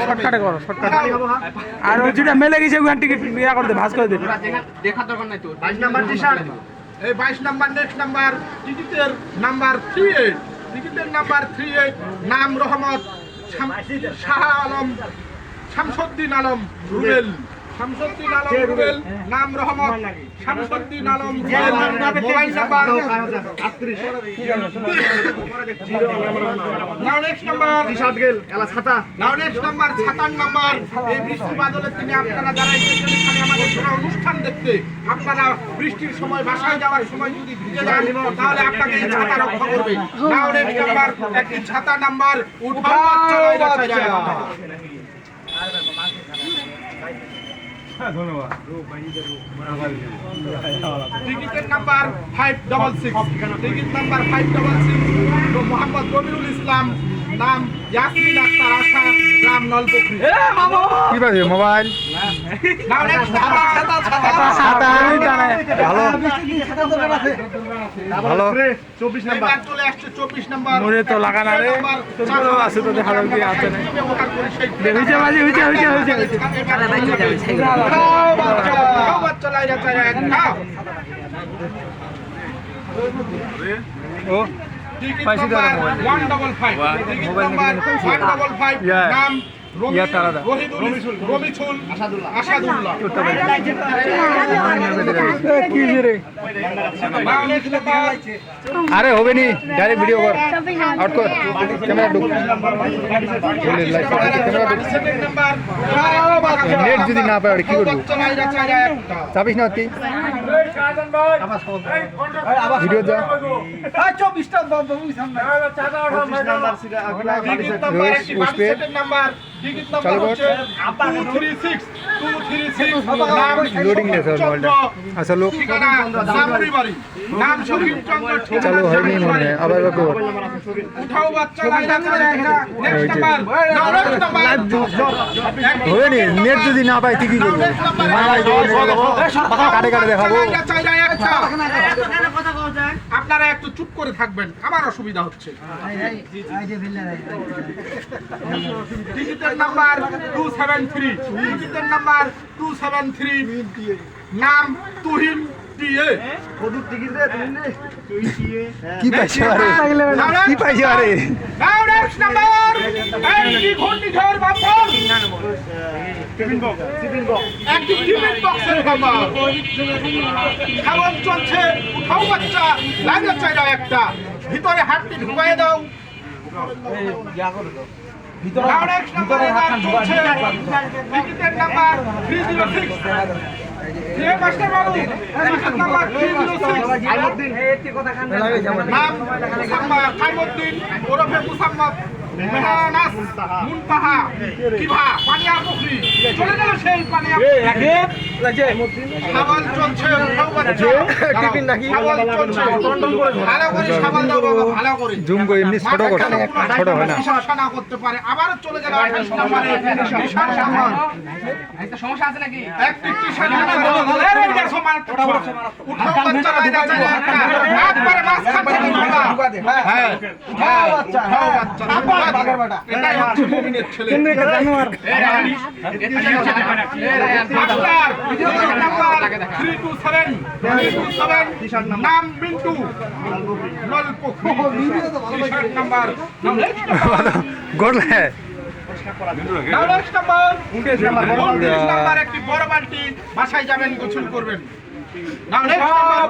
শর্টকাটে করো শর্টকাটে আর ওই যেটা মেলে গেছে ওখান টিকিট ইয়া করে দে ভাঁজ করে দে দেখার দরকার নাই তো 22 নাম্বার টি-শার্ট এই 22 নাম্বার নেক্সট নাম্বার টিকিটের নাম্বার 38 টিকিটের নাম্বার 38 নাম রহমত শাহ আলম শামসুদ্দিন আলম রুবেল শামসুদ্দিন আলম রুবেল নাম রহমত শামসুদ্দিন আলম রুবেল মোবাইল নাম্বার 38 নাও নেক্সট নাম্বার টি-শার্ট গেল এলা ছাতা নাও নেক্সট নাম্বার 57 নাম্বার এই বৃষ্টি বাদলের দিনে আপনারা যারা এসেছেন এখানে আমাদের কোনো অনুষ্ঠান দেখতে আপনারা বৃষ্টির সময় বাসায় যাওয়ার সময় যদি ভিজে যান তাহলে আপনাকে এই ছাতা রক্ষা করবে নাও নেক্সট নাম্বার একটি ছাতা নাম্বার উঠাও বাচ্চা ধন্যবাদ টিকিটের number 566 ticket number 566 Mohammad Rabiul Islam নাম ইয়াসমিন আক্তার আশা গ্রাম নলপুকুরি কি বাজে মোবাইল ভালো 24 নাম্বার চলে আসছে 24 নাম্বার মনে তো লাগা না রে তোর আছে তো দেখা যাবে কি আছে না হইছে বাজে হইছে বাচ্চা লাইরা চাইরা খাও ও পাইছি তো মোবাইল নাম্বার 155 নাম রমিছুল আসাদুল্লাহ আরে হবে নি ডাইরেক্ট ভিডিও কর আউট কর ক্যামেরা ঢুক নেট যদি না পায় কি করবো চাপিস না তুই ভিডিও যা 24টা চালু কর 236 লোডিং নে স্যার মোবাইলটা আচ্ছা লোক নাম শফিক চন্দ্র চালু হয়নি মনে হয় আবার দেখো উঠাও বাচ্চা লাইনা নেক্সট নাম্বার হবে নি নেট যদি না পায় তুই কি করবি কাটে কাটে দেখাবো আপনারা একটু চুপ করে থাকবেন আমার অসুবিধা হচ্ছে টিকিটের নাম্বার 273 টিকিটের নাম্বার 273 নাম তুহিন টিএ কি পাইছে আরে কি পাইছে আরে নাও নেক্সট নাম্বার এই ঘূর্ণিঝড় বাপন একটি টিফিন বক্সের নাম্বার খাবার চলছে উঠাও বাচ্চা লাগে চাইরা একটা ভিতরে হাতটি ঢুকাই দাও ভিতরে হাত চলছে টিকিটের নাম্বার 306 মাস্টার বাবু টিকিট নাম্বার 306 নাম খাইমুদ্দিন ওরফে মুসাম্মদ মেহনাস মুনতাহা কিভা পানিয়া পুকুরি চলে গেল সেই পানিয়া সাবাল চলছে উঠাও বাচ্চা টিফিন নাকি সাবাল চলছে ভালো করে সাবাল দাও বাবা ভালো করে জুম করে এমনি ছোট করতে ছোট হয় না সমস্যা না করতে পারে আবার চলে গেল 28 নম্বরে বিশাল সামান একটা সমস্যা আছে নাকি একটি টি-শার্ট আরে এটা সমান উঠাও বাচ্চা লাইনা চাইরা একবারে মাছ খাবে হ্যাঁ উঠাও বাচ্চা বাগের বাটা এটাই হচ্ছে মুমিনের ছেলে কেন এটা জানোয়ার মাস্টার ভিডিও নাম্বার 327 নাম বিন্টু নলপুকুরি টি-শার্ট নাম্বার গড়লে নেক্সট নাম্বার 29 নাম্বার একটি বড় বালতি বাসায় যাবেন গোসল করবেন নাও নেক্সট নাম্বার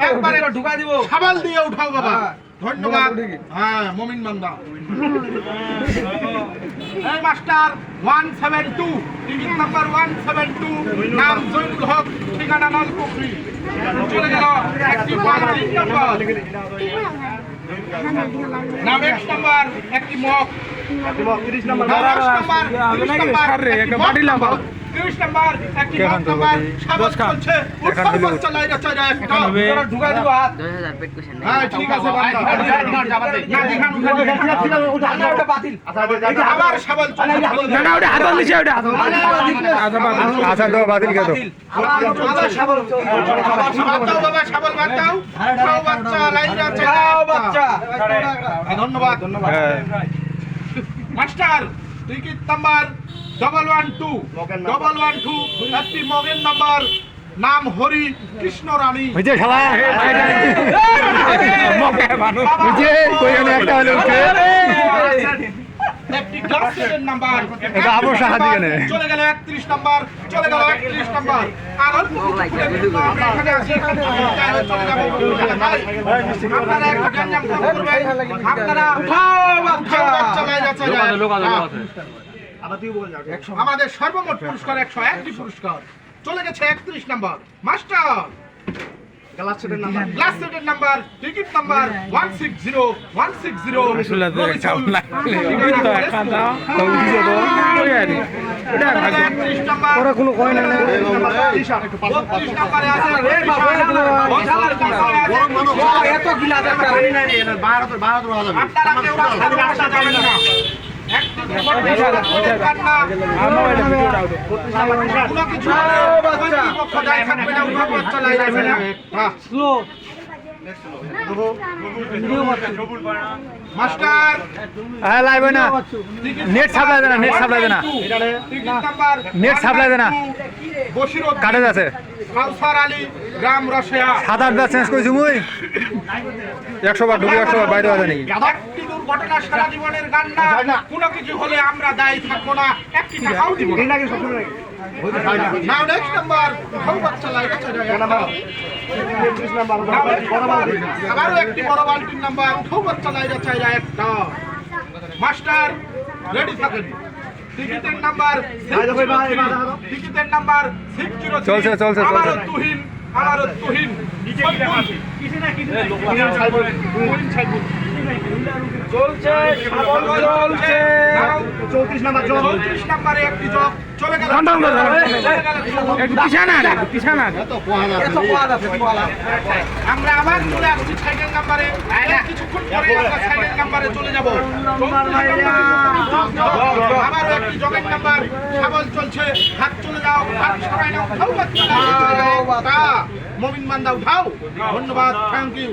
একবারে ঢুকা দিব সাবাল দিয়ে উঠাও বাবা ধন্যবাদ হ্যাঁ মুমিন বান্দা এই মাস্টার 172 টিকিট নাম্বার 172 নাম জয়নুল হক ঠিকানা নলপুকুরি চলে গেল একটি বালতি নাম্বার নাম নেক্সট নাম্বার একটি মগ 30 নাম্বার 30 নাম্বার একটি মগ নাম্বার সাবাস চলছে উঠাও বাচ্চা লাইনা চাইরা একটা ঢুকা দিব হাত 2000 পেট কোশ্চেন হ্যাঁ ঠিক আছে ওটা বাতিল আবার সাবাল চলছে না ওটা হাত নিচে ওটা আচ্ছা দাও বাতিল কে দাও আবার সাবাল চলছে বাবা সাবাল বাদ দাও উঠাও বাচ্চা লাইনা চাইরা বাচ্চা ধন্যবাদ মাস্টার টিকিট নাম্বার 112 একটি মগের নাম্বার নাম হরি কৃষ্ণ রানী হইছে শালা মকে মানুষ হইছে কইখানে একটা হলো উঠে একটি গ্লাসের নাম্বার এটা আবর সাহায্য কেনে চলে গেল 31 নাম্বার চলে গেল 31 নাম্বার আর অল্প কিছু আমরা এখানে আছি এখানে চলে যাব আপনারা একটু গঞ্জাম করবেন আপনারা আমাদের সর্বমোট পুরস্কার 101টি পুরস্কার চলে গেছে 31 নাম্বার মাস্টার গ্লাস সেটের নাম্বার টিকিট নাম্বার 160 আসলে তো একটা লাগলে তো একটা দাও তো উঠে তো কই আরে এটা ভাগে ওরা কোনো কয় না 32 নম্বরে আছে এত গিলা দরকার আপনারা কেউ রাস্তা যাবেন না মাস্টার হ্যাঁ লাইবে না নেট সাপ্লাই দেনা নেট সাপ্লাই দেনা নেট সাপ্লাই দেনা কাটে যাচ্ছে কাউসার আলী গ্রাম রসিয়া 7-8 বার চেঞ্জ কইছি মুই 100 বার ঢুকে 100 বার বাইরে আছে নাকি একটি দুর্ঘটনা সারা জীবনের গান না কোনো কিছু হলে আমরা দায়ী থাকবো না একটি টাকাও দিব না নাও নেক্সট নাম্বার খুব বাচ্চা লাগে আবারও একটি বড় বালতির নাম্বার খুব বাচ্চা লাগে চাইরা একটা মাস্টার রেডি থাকেন টিকিটের নাম্বার টিকিটের নাম্বার 603 চলছে আমারও তুহিন চলছে 34 নাম্বারে একটি জগ চলে গেল পিছানা আমরা আবার চলে আসছি সাইকেল নাম্বারে কিছুক্ষণ পরে আমরা সাইকেল নাম্বারে চলে যাব আবার একটি জগের নাম্বার সাবল চলছে হাত চলে যাও হাত সরাই নাও খাও বাচ্চা মমিন মান্দা উঠাও ধন্যবাদ থ্যাংক ইউ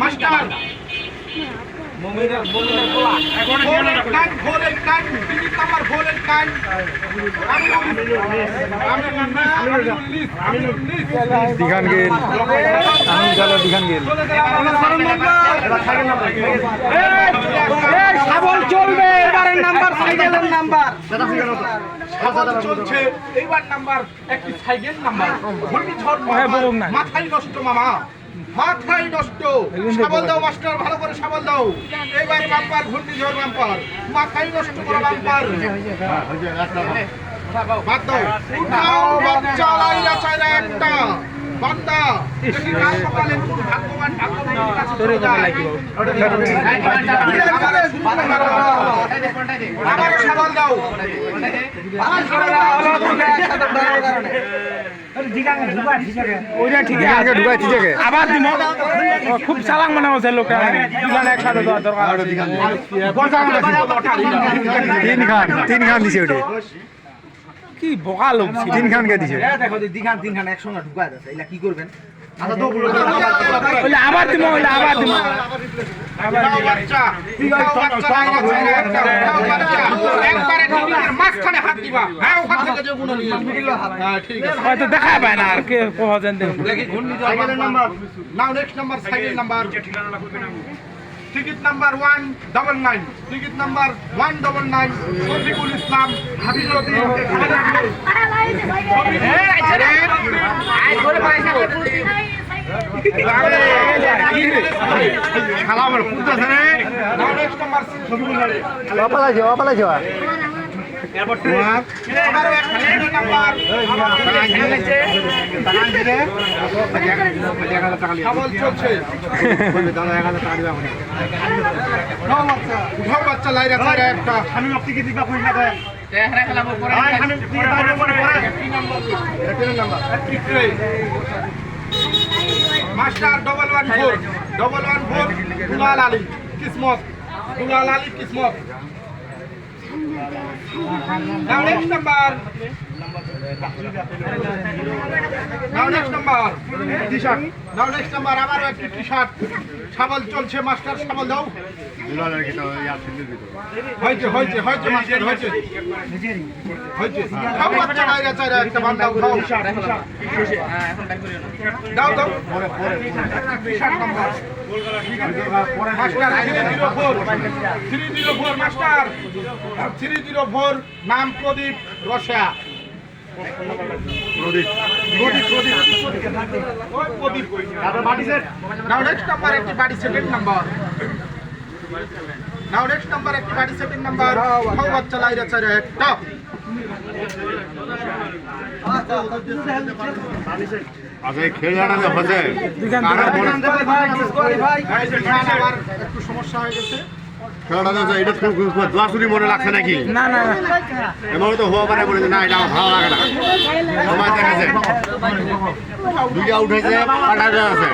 মাস্টার দিঘান গেল আমি চলো দিঘান গেল সাবল চলবে এবারের নাম্বার সাইকেলের নাম্বার চলছে এইবার নাম্বার একটি সাইকেল নাম্বার ঘূর্ণিঝড় মাথায় নষ্ট মামা মাথায় নষ্ট সাবল দাও মাস্টার ভালো করে সাবল দাও এইবার বাম্পার ঘূর্ণিঝড় বাম্পার মাথায় নষ্ট করা বাম্পার বাদ দাও উঠাও বাচ্চা লাইরা চাইরা একটা বান্দা দেখি কাল সকালে কোন ভাগ্যবান ভাগ্যবানের কাছে চলে যায় আবার সাবল দাও ওইটা ঠিক আছে ঢুকাই ঠিক আছে আবার দিম খুব চালাক মনে হচ্ছে লোকটা দিঘান একসাথে দেওয়া দরকার তিন খান দিছে ওটা কি বোকা লোক তিন খান কে দিছে দেখো দিঘান তিনখান একসঙ্গে ঢুকায় দিচ্ছে এলা কি করবেন আবার দিম আবার দিম হয়তো দেখা পায় না আর কে ticket number 199 ticket number 199 Shafikul Islam Habibuddin খেলা আমার ফুটতেছে রে নেক্সট নাম্বার শফিকুল অপালাই যাওয়া বাচ্চা লাইরা চাইরা একটা মাস্টার 114 দুলাল আলী কিসমত নেক্সট নাম্বার নাও নেক্সট নাম্বার টি-শার্ট। নাও নেক্সট নাম্বার আবারও একটি টি-শার্ট। শাবল চলছে মাস্টার, শাবল দাও। হয়েছে হয়েছে হয়েছে মাস্টার, হয়েছে হয়েছে। খাও বাচ্চা বাইরে চাইরা একটা বান দাও, খাও। দাও দাও টি-শার্ট নাম্বার মাস্টার 304 304 মাস্টার 304 নাম প্রদীপ রসা। ওই প্রদীপ। নাও নেক্সট নাম্বার একটি বাড়ি সেকেন্ড নাম্বার। নাও নেক্সট নাম্বার একটি বাড়ি সেকেন্ড নাম্বার। খাও বাচ্চা লাইরা চাইরা একটা। আচ্ছা এই খেলাটা যে হচ্ছে আমার একটু সমস্যা হয়ে গেছে। খেলাটা যে এটা দোয়াশুরি মনে লাগছে নাকি? না না না এমন তো হওয়া পারে বলে যে না এটা আমার ভালো লাগে না। সময় দেখাচ্ছে দুইটা উঠেছে পাঠাতে আছে।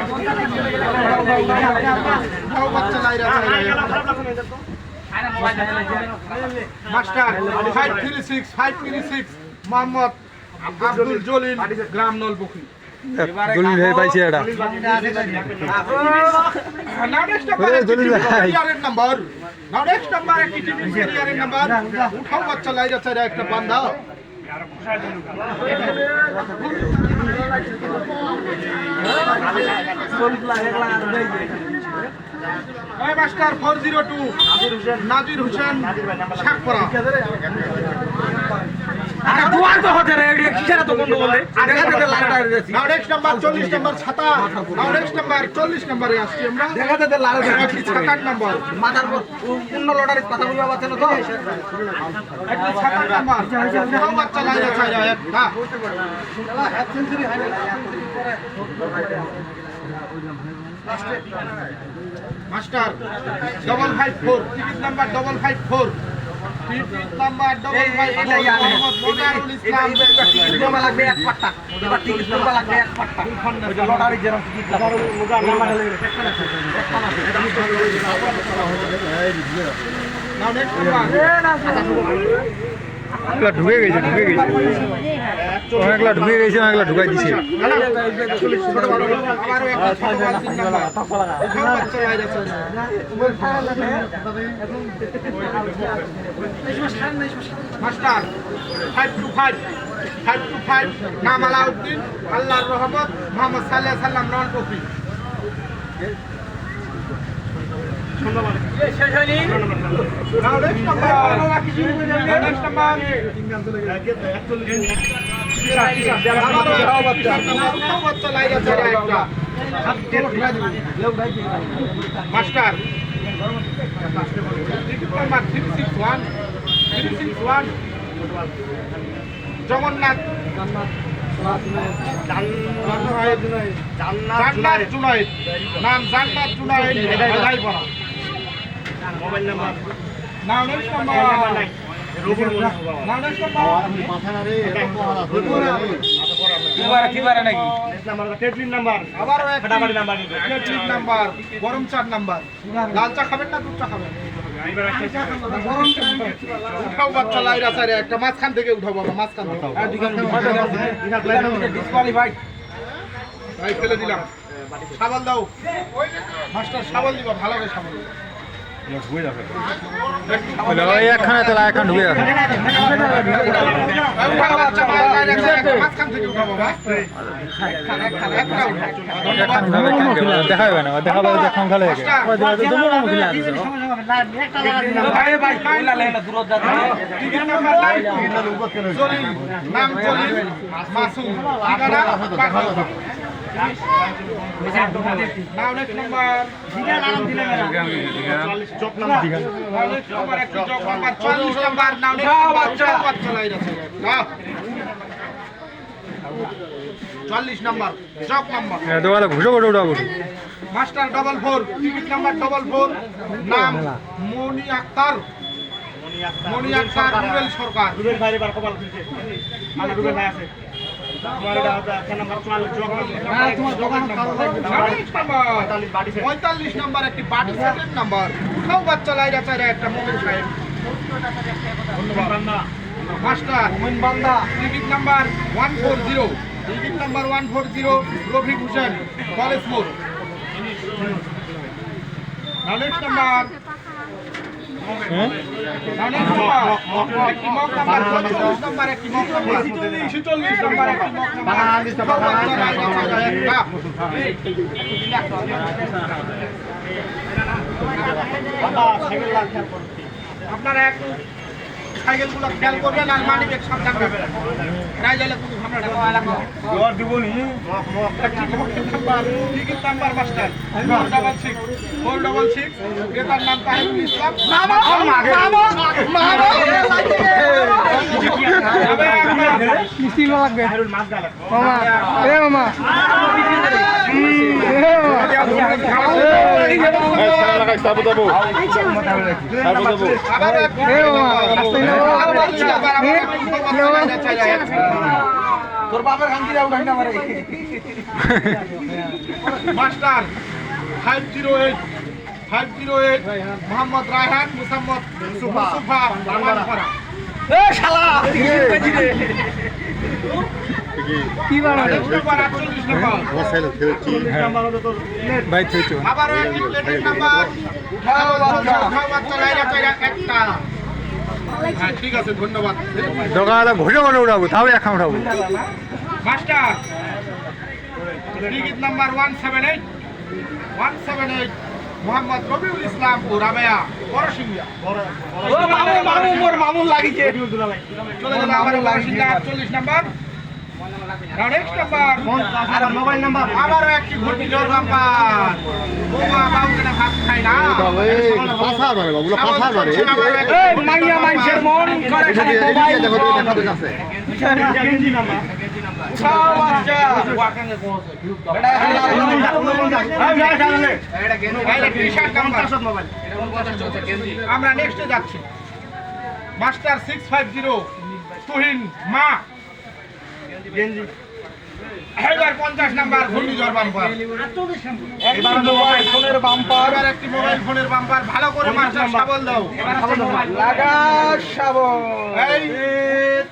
খাও বাচ্চা লাইরা চাইরা একটা। মাস্টার 536 মোহাম্মদ আব্দুল জলিল, গ্রাম নলপুকুর। জলিল ভাই পাইছে এটা। নাও নেক্সট নাম্বার একটি ক্যারিয়ারের নাম্বার। নাও নেক্সট নাম্বার একটি ক্যারিয়ারের নাম্বার। উঠাও বাচ্চা লাইরা চাইরা একটা বান্দা। এই মাস্টার 402 নাজির হোসেন শাকপরা। আরে দুয়ার তো হতে রে এটা কিসের তো বন্ধ বলে দেখাতে লালটা দিছি নাও নেক্সট নাম্বার 40 নাম্বার ছাতা। নাও নেক্সট নাম্বার 40 নম্বরে আসছি আমরা। দেখাতে লালটা একটি ছাতার নাম্বার। মাথার পর পূর্ণ লটারির কথা বলবা পাচ্ছে না তো একটি ছাতার নাম্বার। উঠাও বাচ্চা লাইরা চাইরা একটা। Master 554 ticket number 554 ticket number 554 Mohammad Monirul Islam. Ticket number লাগবে এক পাট্টা এবার টিকিট নাম্বার লাগবে এক পাট্টা ওই লটারি যেরকম টিকিট লাগবে নাও নেক্সট নাম্বার এগুলা ঢুকে গেছে অনেকগুলা ঢুকে গেছে, অনেকগুলা ঢুকাই দিছে। আবারও একটা ছোট বল 3 নাম্বার। উঠাও বাচ্চা লাইরা চাইরা। মাস্টার 525 নাম আলাউদ্দিন, আল্লাহর রহমত, মোহাম্মদ সাল্লাল্লাহু আলাইহি সাল্লাম, রনটপি। শেষ হয়নি নাও নেক্সট নাম্বার। নেক্সট নাম্বার উঠাও বাচ্চা লাইরা চাইরা একটা। মাস্টার টিকিট নাম্বার 361 জগন্নাথ জান্নাত জুনায়েদ, নাম জান্নাত জুনায়েদ, রায়পাড়া। মোবাইল নাম্বার নাও নেক্সট নাম্বার। নাও নেক্সট নাম্বার কিবারে নাকি আবারও একটা ক্রেডিট নাম্বার, গরম চার নাম্বার। লাল চা খাবেন না দুধ চা খাবেন? উঠাও বাচ্চা লাইরা চাইরা একটা। মাঝখান থেকে উঠাও বাবা, মাঝখান থেকে। ডিসকোয়ালিফাইড ভাই ফেলে দিলাম। সাবাল দাও মাস্টার, সাবাল দিবা ভালো করে সাবাল। ওই একখানে তোলা একখান ঢুকে গেছে। উঠাও বাচ্চা লাইরা চাইরা একটা। মাঝখান থেকে উঠাও বাবা। একখান উঠাবে, একখান খেলবে। দেখা যাবে না, দেখা যাবে যখন খেলে গেছে। ভাই ভাই কইলা লেনা দূর যা টিকিট নাম্বার লাইন জলিল, নাম জলিল মাসুম, ঠিকানা পাখাল। নাও নেক্সট নাম্বার। চক নাম্বার একটি চক নাম্বার 40 নাম্বার। নাও নেক্সট বাচ্চা লাইরা চাইরা। 40 নাম্বার চক নাম্বার। দোকানে ঘুষে ঘুরে উঠা বসে। মাস্টার 44 টিকিট নাম্বার 44 নাম মনি আক্তার, মনি আক্তার, রুবেল সরকার। রুবেল ভাই এবার কপাল খুলছে। আমার রুবেল ভাই আছে। আমার এটা একটা নাম্বার 44 জগ নাম্বার। তোমার দোকান নাম্বার 45 নাম্বার একটি বাটি সেকেন্ড নাম্বার। উঠাও বাচ্চা লাইরা চাইরা একটা। মোমেন সাহেব ধন্যবাদ। মাস্টার বান্দা ticket number 140 ticket number 140 Rafiq Hossain college মোড়। নাও নেক্সট নাম্বার একটি মক নাম্বার 44 নাম্বার একটি মক নাম্বার 46 নাম্বার একটি মক নাম্বার। আপনারা একটু সাইকেলগুলো খেয়াল করবেন আর মানি ব্যাগ সাবধান রাখবেন। নাই গেলে কোনো ঝামেলা লাগবে। টিকিট নাম্বার মাস্টার 466 ক্রেতার নাম তাহিরুল ইসলাম। তোর বাবার খাঙ্কিরা উঠাই না মারে মাস্টার 508 মোহাম্মদ রায়হান মুসাম্মদ সুফা রামানপাড়া। এ শালা কি বানাবে নাম্বার 48 নাম্বার ভাই চুচু আবারও একটি প্লেটের নাম্বার উঠাও বাচ্চা লাইরা চাইরা একটা। হ্যাঁ ঠিক আছে ধন্যবাদ। দোকানে ঘুরে ঘুরে উঠাবো তাও একা উঠাবো। Master ticket number 178 Mohammad Rabiul Islam ও রাবেয়া বড়সিংহা। ও মামু মোর মামু লাগিছে চলে গেল আবার বড়সিংহা 48 নাম্বার। নেক্সট নাম্বার আর মোবাইল নাম্বার আবারও একটি ঘূর্ণিঝড় নাম্বার। বোমা বাউকে ভাত খাই না। পাশার মানে বাবুলা পাশার মানে এই মাইয়া মাইশের মন করে খালি মোবাইল দেখো দেখো কাছে গেঞ্জি নাম্বার উঠাও বাচ্চা আমরা নেক্সটে যাচ্ছি। মাস্টার 650 তুহিন মা এবার 50 নাম্বার ঘূর্ণিঝড় বাম্পার। এবার মোবাইল ফোনের বাম্পার এবার একটি মোবাইল ফোনের বাম্পার। ভালো করে মাস্টার শাবল দাও। লাগা শাবল এই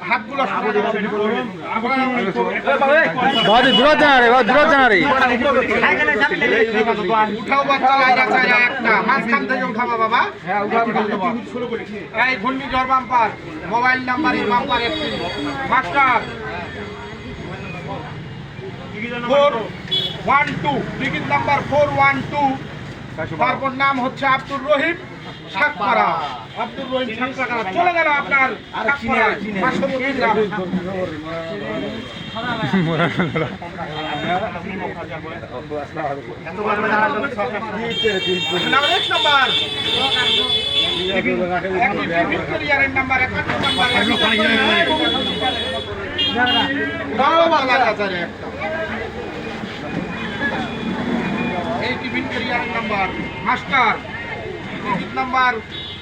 হাতগুলো শাবল দাও। দূরত জানা রে দূরত জানা রে উঠাও বাচ্চা লাইরা চাইরা একটা মাঝখান থেকে উঠাবা বাবা। এই ঘূর্ণিঝড় বাম্পার মোবাইল নাম্বারের বাম্পার একটি। মাস্টার 412 টিকিট নাম্বার 412 তারপর নাম হচ্ছে আব্দুর রহিম শাকপাড়া। আব্দুর রহিম শাকপাড়া চলে গেল আপনার শাকপাড়া পার্শ্ববর্তী গ্রাম। নেক্সট নাম্বার একটি ভিক্টোরিয়ার নাম্বার 51 নাম্বার এই tiffin carrier number. Master ticket number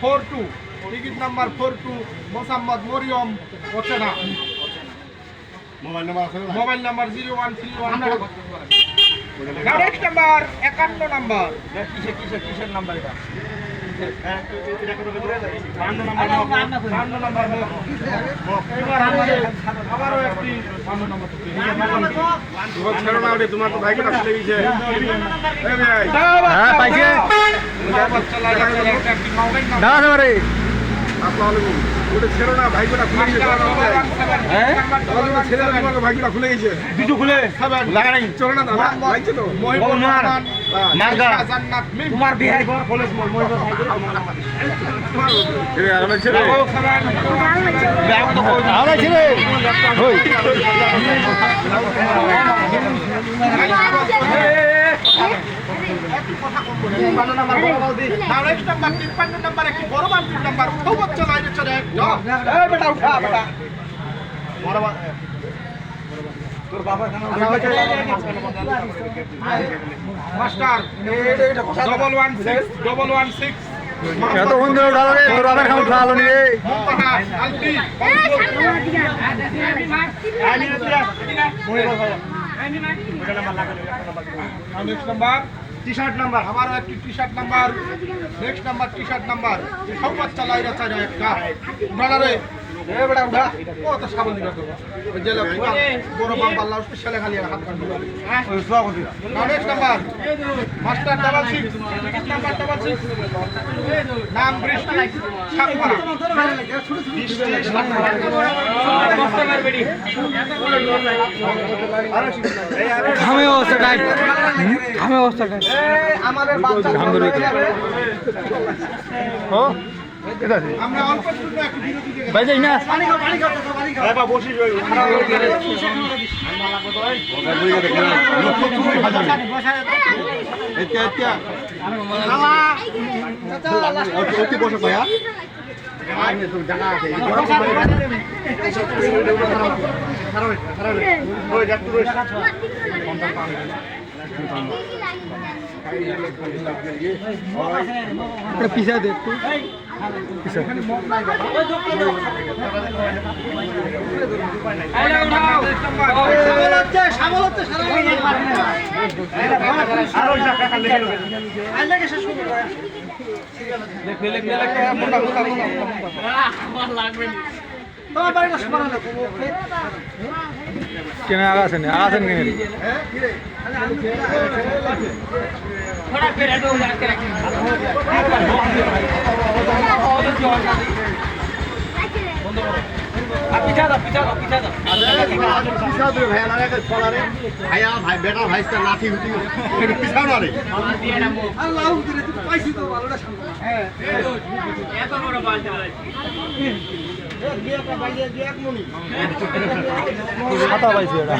42 ticket number 42 Mosammat Mariam ওচনা। মোবাইল নাম্বার আছে না mobile number 01314। Next number 51 number. কিসের নাম্বার এটা আবারও একটি তোমার তো ভাইকে খুলে গেছে হ্যাঁ পাইছে দাঁড়া রে ছেড়ো না ভাইকোটা খুলে গেছে ছেলে তোমাকে ভাইকোটা খুলে গেছে দুটো খুলে লাগা নাই চলো না দাদা লাগছে তো তোমার বিহার কলেজ বেটা উঠা বেটা তোর বাবা মাস্টার 116 এত বন্ধু উঠালো রে তোর আবার খাম উঠালো নি রে টি-শার্ট নাম্বার আবারও একটি T-shirt number. Next number T-shirt number সব বাচ্চা লাইরা চাইরা একটা উঠানা রে কত সাবল দিবা তো ওই যে বড় বাম্পার লাউ স্পেশালে খালি হাত কাটবে next number master double 6 ticket number double 6 নাম বৃষ্টি সাকপাড়া ঘামে অবস্থা টাইট ঘামে অবস্থা টাইট আমাদের বাচ্চা ও এটা আছে আমরা অল্প একটু বিরতি দিয়ে ভাই যাই না বসে কয়া জায়গা আছে পিছা দে একটু কেন আগাছেন কেন ভাইয়া ভাই বেটা ভাই লাঠি হুটি পিছাও না রে ছাতা পাইছি এটা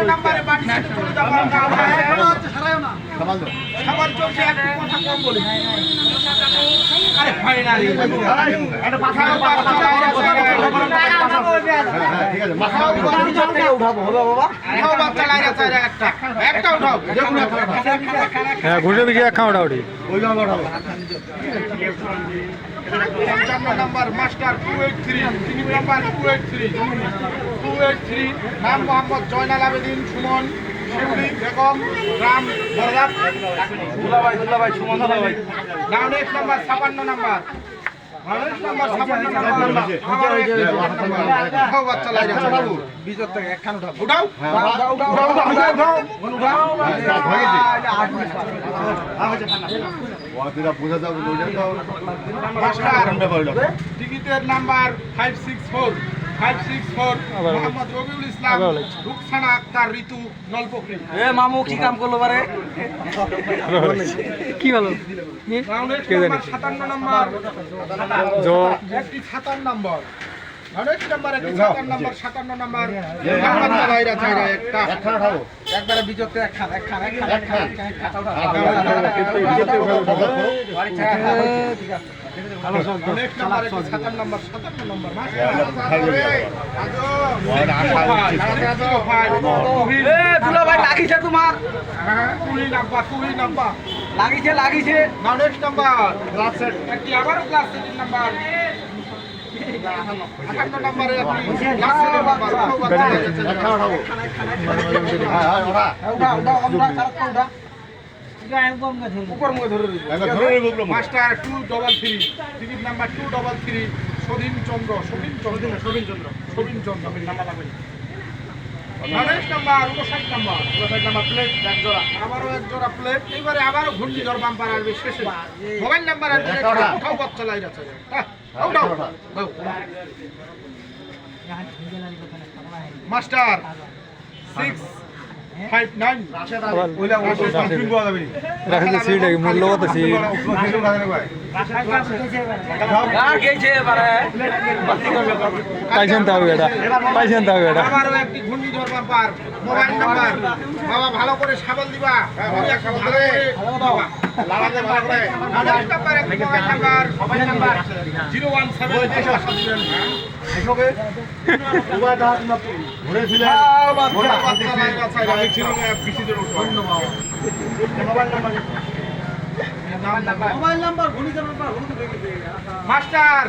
নাম্বারে বাড়ি চলে যাবো খাবার চলছে একটু কথা কম বলি আরে ফাইনালি এটা পাখা ঠিক আছে মাথা উঠাবো হবে বাবা খাও বাচ্চা লাইরা চাইরা একটা উঠাও যেকোনো একটা হ্যাঁ ঘুরে দিকে এক খাওয়া ওঠি ওই গান উঠাবো 55 নাম্বার মাস্টার 283 টিকিট নাম্বার 283 নাম মোহাম্মদ জয়নাল আবেদিন সুমন শিউলি বেগম রাম বরদাত দুলাভাই সুমন দুলাভাই নাম নেক্সট নাম্বার 56 নাম্বার বাচ্চা লাইরা উঠাবো বিজত থেকে একখান উঠাবো উঠাও বুঝা যাবে টিকিটের নাম্বার 564 মোহাম্মদ রবিউল ইসলাম রুকসানা আক্তার ঋতু নলপকরি এ মামু কি কাম করলো বারে কি বলো রাউন্ডের নাম্বার 57 নাম্বার একটি 57 নাম্বার রাউন্ডের নাম্বার একটি 57 নাম্বার 57 নাম্বার মোহাম্মদ লাইরা চাইরা একটা একখান উঠাবো একবারে বিজতে একখান নেক্সট নাম্বার একটি 57 নাম্বার 57 নাম্বার দুলাভাই লাগিছে তোমার তুই নাম্বার লাগিছে নাও নেক্সট নাম্বার ক্লাস সেট একটি আবারও ক্লাস সেট নাম্বার 58 নম্বরে আপনি ক্লাস সেট নাম্বার একখান উঠাবো হ্যাঁ ওঠা উপর মুখে ধরে দিই একবার ধরে নিয়ে বললাম মাস্টার 233 টিকিট নাম্বার 233 সবিন চন্দ্র নাম্বার লাগবে নেক্সট নাম্বার 59 নাম্বার প্লেট এক জোড়া আবারও এক জোড়া প্লেট এবারে আবারও ঘূর্ণিঝড় বাম্পার আসবে শেষে মোবাইল নাম্বার আর কোথাও বাচ্চা লাইন আছে মাস্টার 659 রাখলে সিট মূল্য কত সিট পাইছেন তাও এটা আবারও একটি ঘূর্ণিঝড় বাম্পার মোবাইল নাম্বার বাবা ভালো করে সাবল দিবা একটা ভালো করে দিবা লাগাতে ভালো করে নেক্সট নাম্বার একটি মোবাইল নাম্বার 017 ঘুরে ফিরে মাস্টার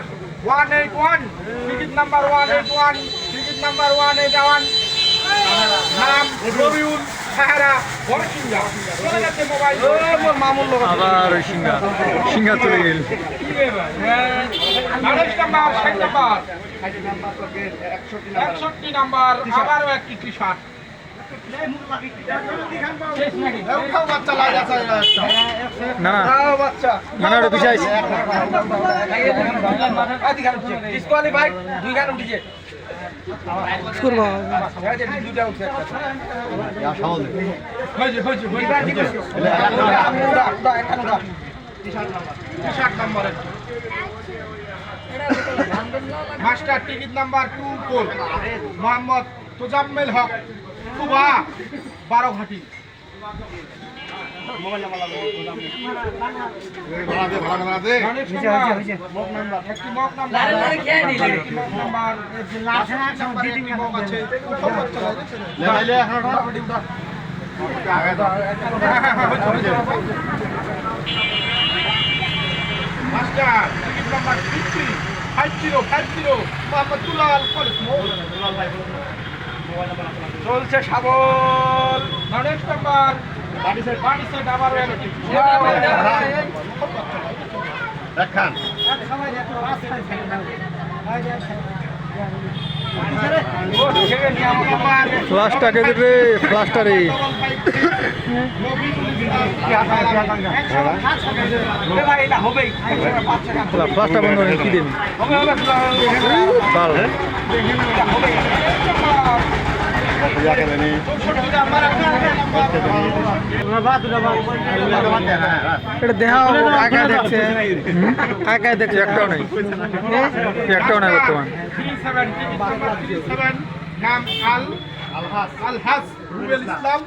181 টিকিট নাম্বার 181 নাম রবিউল সাহারা বড়সিংহা চলে যাচ্ছে মোবাইল মামুন লোক আবার ওই সিংহা চলে গেল। 29 নাম্বার 60 নাম্বার 61 নাম্বার আবারও একটি টি শার্ট বাচ্চা লাগা চাই না না বাচ্চা না না ওটা পিছাইছে। ডিসকোয়ালিফাইড 2 গান উঠেছে করবো দুইটা উঠছে হয়েছে T-shirt number master ticket number 24 Mohammad Tojammel Haque কুবা 12 ঘাটি একটি মক নাম্বার একটি মক আছে master ticket number 50 Mohammad Dulal college চলছে সাবল 29 নাম্বার বাড়ি সেট আবারও একটি দেখান ফ্লাশটা কে দেবে ফ্লাশটারে ফ্লাশটা বন্ধ করে কি দেবে বাল এটা দেখা কাকা দেখছে কাকা দেখছে একটাও নেই একটাও নাই বর্তমান 37 নাম আলহাস রুবেল ইসলাম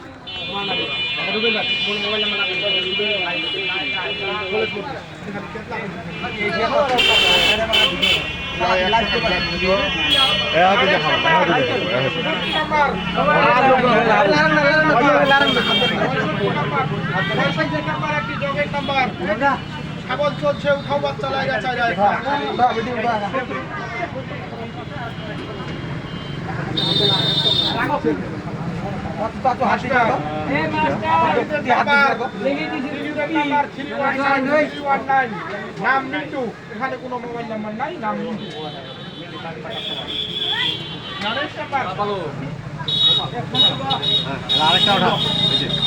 সাবল চলছে উঠাও বাচ্চা লাগা চাই নাম মিন্টু এখানে কোনো মোবাইল নাম্বার নাই নাম মিন্টু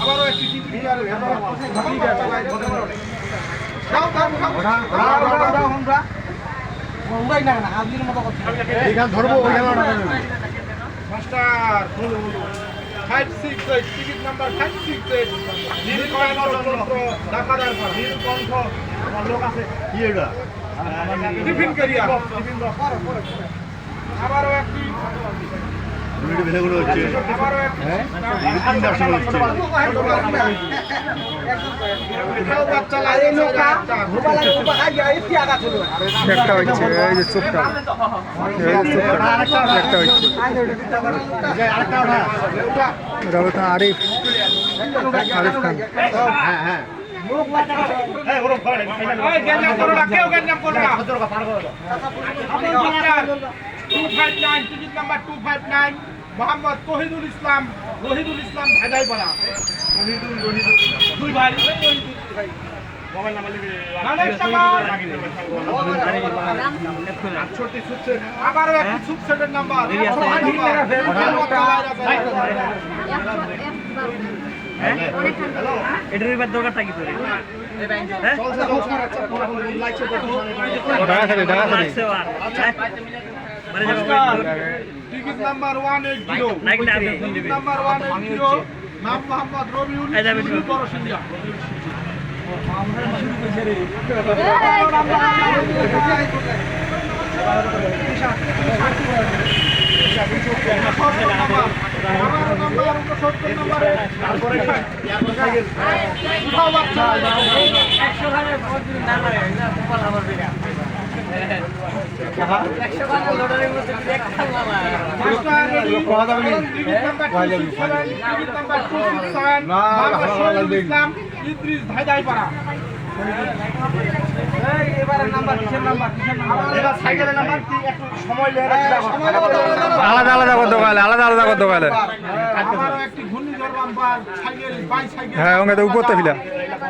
আবারও একটি ধরবো মাস্টার 568 টিকিট নাম্বার 568 নীলকণ্ঠ ঢাকাদার নীলকণ্ঠ লোক আছে কি এটা টিফিন ক্যারিয়া আবারও একটি ভেঙে হচ্ছে আবারও একটি বাচ্চা লাগে একটা হচ্ছে এই যে চোখটা একটা হচ্ছে আরিফ আরিফ খান হ্যাঁ হ্যাঁ কেউ গেঞ্জাম করো না 259 টিকিট নাম্বার 259 মোহাম্মদ তহিদুল ইসলাম ভাজাই পাড়া দুই ভাই মোবাইল নাম্বার আবারও একটি সুপসেটের নাম্বার এটার এবার দরকারটা কি করে টিকিট নাম্বার 180 টিকিট নাম্বার 180 নাম মোহাম্মদ রবিউল বড়সিংহা ইদ্রিস ভাইদাই পাড়া আলাদা আলাদা করতে পারলে আলাদা আলাদা করতে পারলে আবারও একটি ঘূর্ণিঝড় নাম্বার সাইকেল বাইসাইকেল হ্যাঁ ওখানে তো উপর তো ফিলা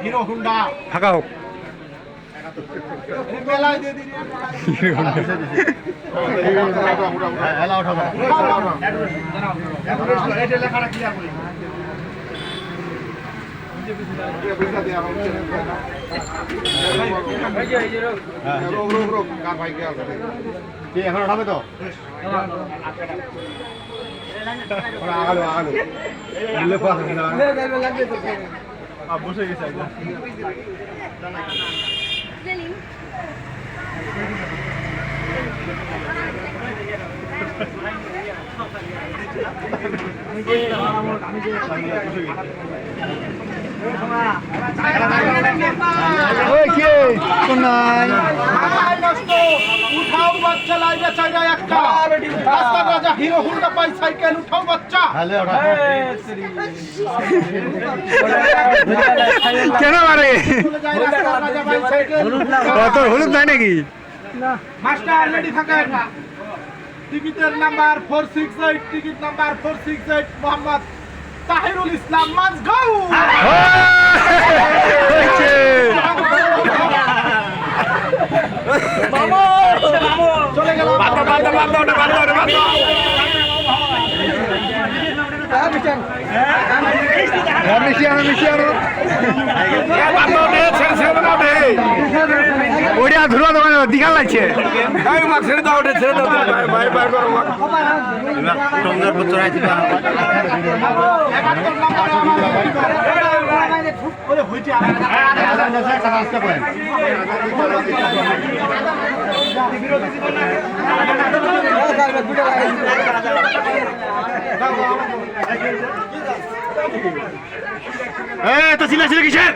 হিরো হুন্ডা ফাঁকা হোক মেলায় দিয়ে দিন এলা উঠাবো এটা লেখাটা ক্লিয়ার করি এখন উঠাবে তো আগালো আগালো বসে গেছে ওই কে কোন নাই উঠাও বাচ্চা লাইনে চাইরা একটা রাস্তার রাজা হিরো হুন্ডা বাইসাইকেল উঠাও বাচ্চা হ্যালো ওঠা কেন মারে চলে যায় রাস্তার রাজা বাইসাইকেল অত হলুদ নাই নাকি মাস্টার রেডি থাকেন টিকিটের number 468 ticket number 468 Mohammad Tahirul Islam Majhgaon হয়েছে চলে গেল মিশিয়ানো ওইটা ধুলো দোকানে দিঘা লাগছে টঙ্গার বছর আছে তো ছিল ছিল কিসের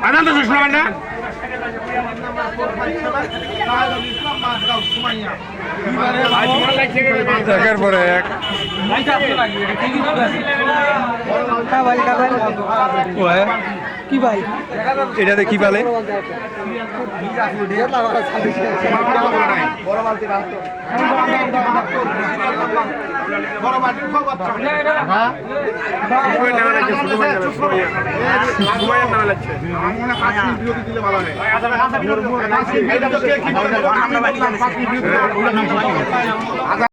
আনন্দ শোনাবেন না একের পরে এক কি ভাই এটাতে কি পালে বড় বাটির খবর দিলে ভালো হয়